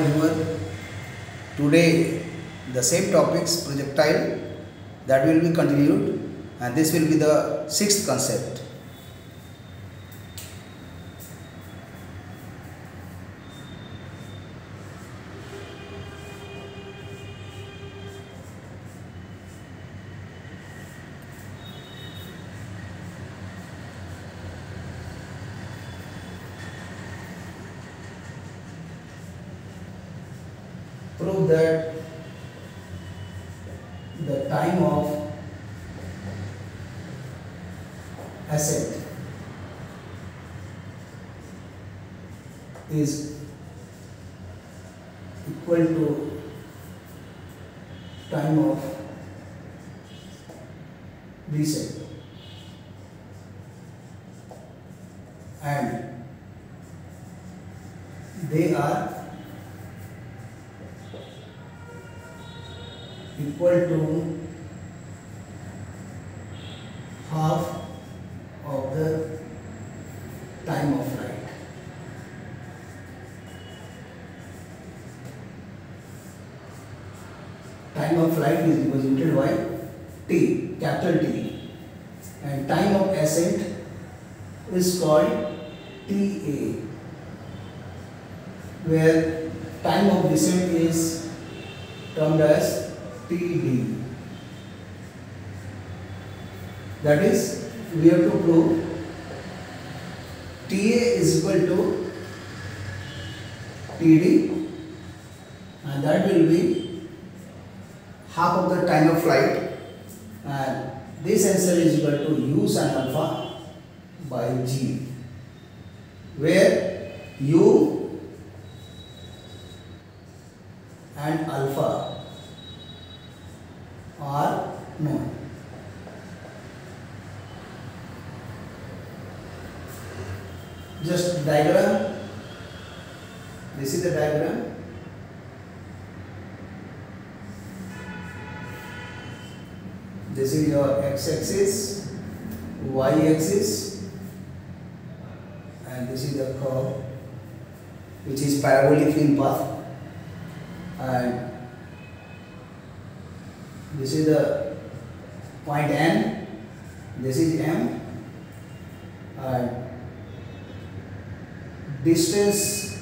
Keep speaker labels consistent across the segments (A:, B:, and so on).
A: viewer. Today the same topics projectile that will be continued, and this will be the sixth concept. Prove that the time of ascent is equal to time of descent, and they are equal to half of the time of flight. Time of flight is represented by T, capital T, and time of ascent is called TA, where time of descent is termed as TD. That is, we have to prove TA is equal to TD, and that will be half of the time of flight, and this answer is equal to U sin alpha by G, where U and alpha are known. Just diagram. This is the diagram. This is your x-axis, y-axis, and this is the curve which is parabolic in path, and this is the point N, this is M, and distance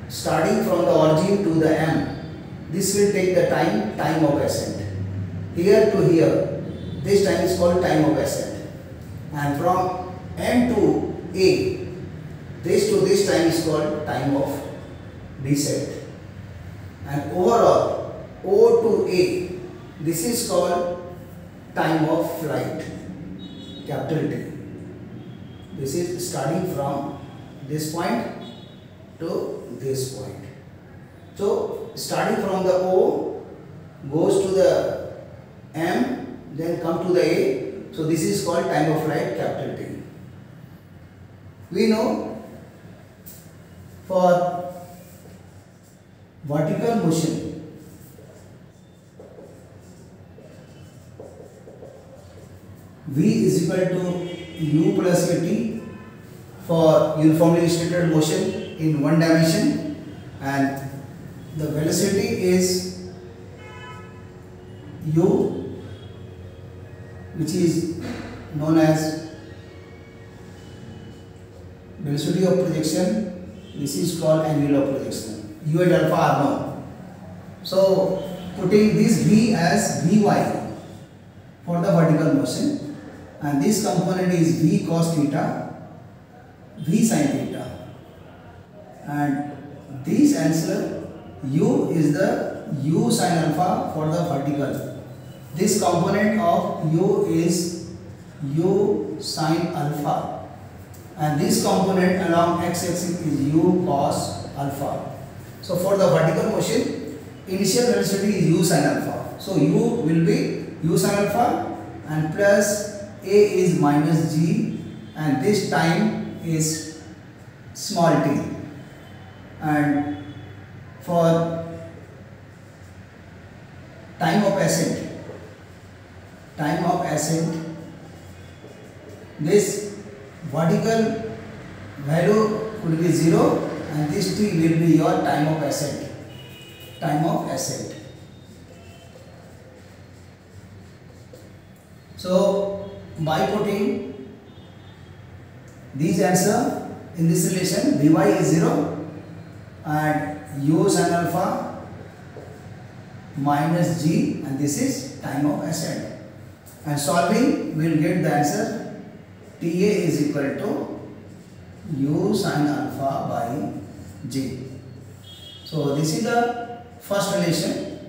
A: starting from the origin to the M, this will take the time of ascent. Here to here, this time is called time of ascent, and from M to A, this to this time is called time of descent, and overall O to A, this is called time of flight, capital T. This is starting from this point to this point. So starting from the O goes to the M, then come to the A. So this is called time of flight, capital T. We know for vertical motion, V is equal to U plus AT for uniformly distributed motion in one dimension, and the velocity is U, which is known as velocity of projection. This is called angle of projection. U and alpha are known. So putting this V as Vy for the vertical motion, and this component is V cos theta, V sin theta, and this answer U is the U sin alpha for the vertical. This component of U is U sin alpha, and this component along x-axis is U cos alpha. So for the vertical motion, initial velocity is U sin alpha. So U will be U sin alpha, and plus A is minus G, and this time is small t, and for time of ascent, this vertical value could be 0, and this t will be your time of ascent. time of ascent. So by putting these answer in this relation, Vy is 0 and u sin alpha minus g, and this is time of ascent. And solving, we will get the answer Ta is equal to u sin alpha by g. So this is the first relation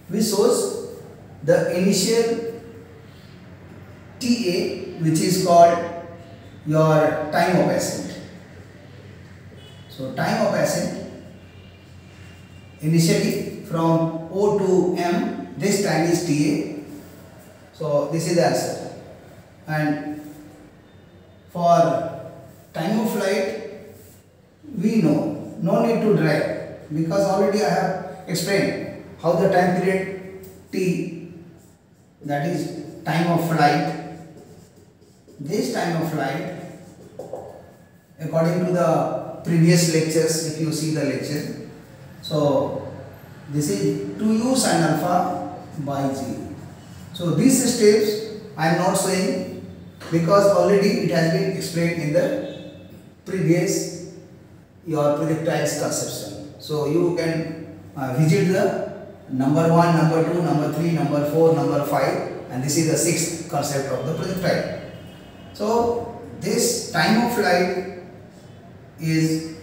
A: which shows the initial Ta, which is called your time of ascent. So time of ascent initially from O to M, this time is Ta. So this is the answer. And for time of flight, we know, no need to drag, because already I have explained how the time period T, that is time of flight. This time of flight, according to the previous lectures, if you see the lecture, so this is 2u sin alpha by g. So these steps I am not saying, because already it has been explained in the previous your projectiles conception. So you can visit the number 1, number 2, number 3, number 4, number 5, and this is the 6th concept of the projectile. So this time of flight is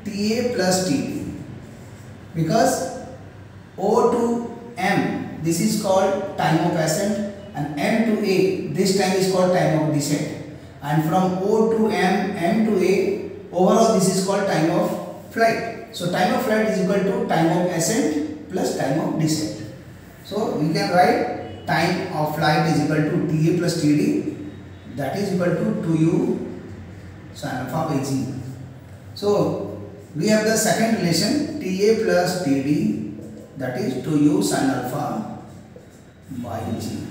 A: Ta plus Td, because O to M, this is called time of ascent, and M to A, this time is called time of descent, and from O to M, M to A, overall this is called time of flight. So time of flight is equal to time of ascent plus time of descent. So we can write time of flight is equal to Ta plus Td, that is equal to 2u sin alpha by g. So we have the second relation Ta plus Td, that is 2u sin alpha by g.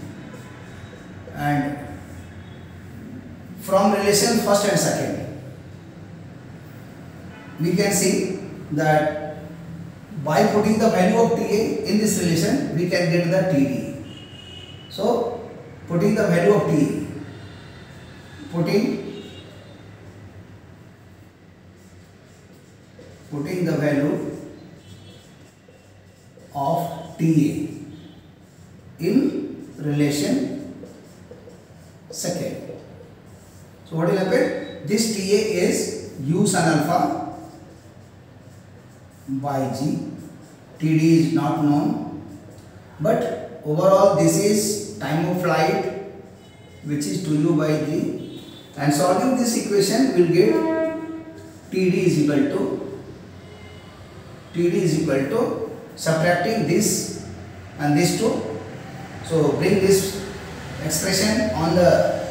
A: And from relation first and second, we can see that by putting the value of Ta in this relation, we can get the Td. So putting the value of T, putting the value of Ta in relation second. So what will happen? This Ta is u sin alpha by g. Td is not known, but overall this is time of flight, which is 2u by g, and solving this equation will get Td is equal to subtracting this and this two. So bring this expression on the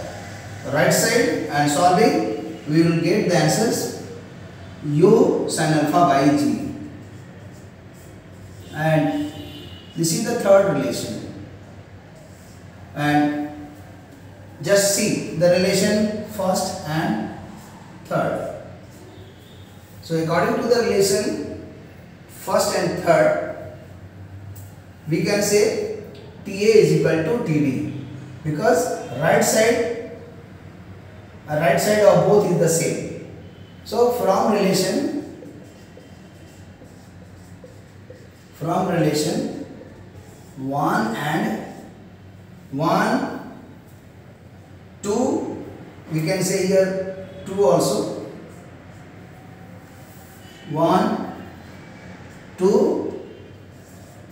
A: right side and solving, we will get the answers u sin alpha by g. And this is the third relation. And just see the relation first and third. So according to the relation first and third, we can say Ta is equal to Td, because right side of both is the same. So from relation 1 and 1, 2, we can say here 2 also, 1, 2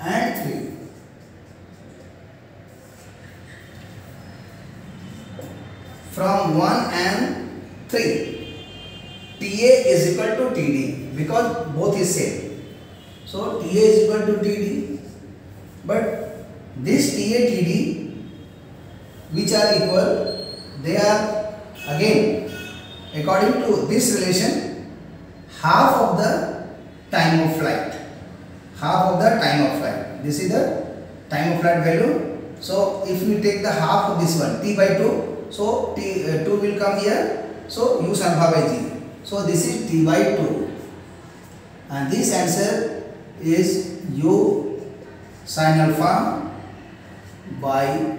A: and 3. From 1 and 3, Ta is equal to Td, because both is same. So Ta is equal to Td, but this Ta Td, which are equal, they are again according to this relation half of the time of flight. Half of the time of flight. This is the time of flight value. So if we take the half of this one, T by 2, so 2 will come here, so u sin alpha by g. So this is T by 2, and this answer is u sin alpha by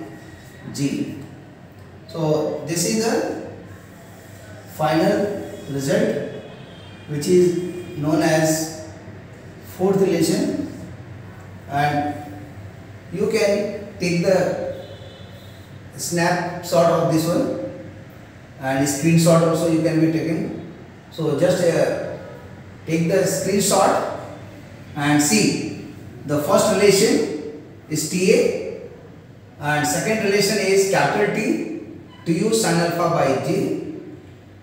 A: g. So this is the final result, which is known as fourth relation, and you can take the snapshot of this one, and screenshot also you can be taken. So just take the screenshot and see the first relation is TA and second relation is capital T to u sin alpha by g,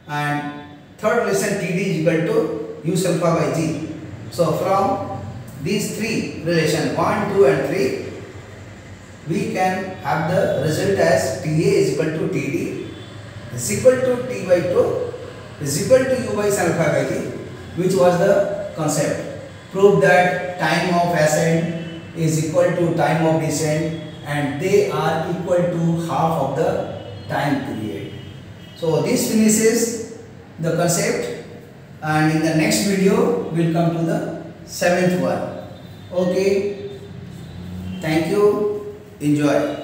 A: and third relation TD is equal to u sin alpha by g. So from these three relations 1, 2 and 3, we can have the result as TA is equal to TD is equal to T by 2 is equal to u by sin alpha by g, which was the concept. Prove that time of ascent is equal to time of descent and they are equal to half of the time period. So this finishes the concept, and in the next video we will come to the seventh one. Okay, thank you, enjoy.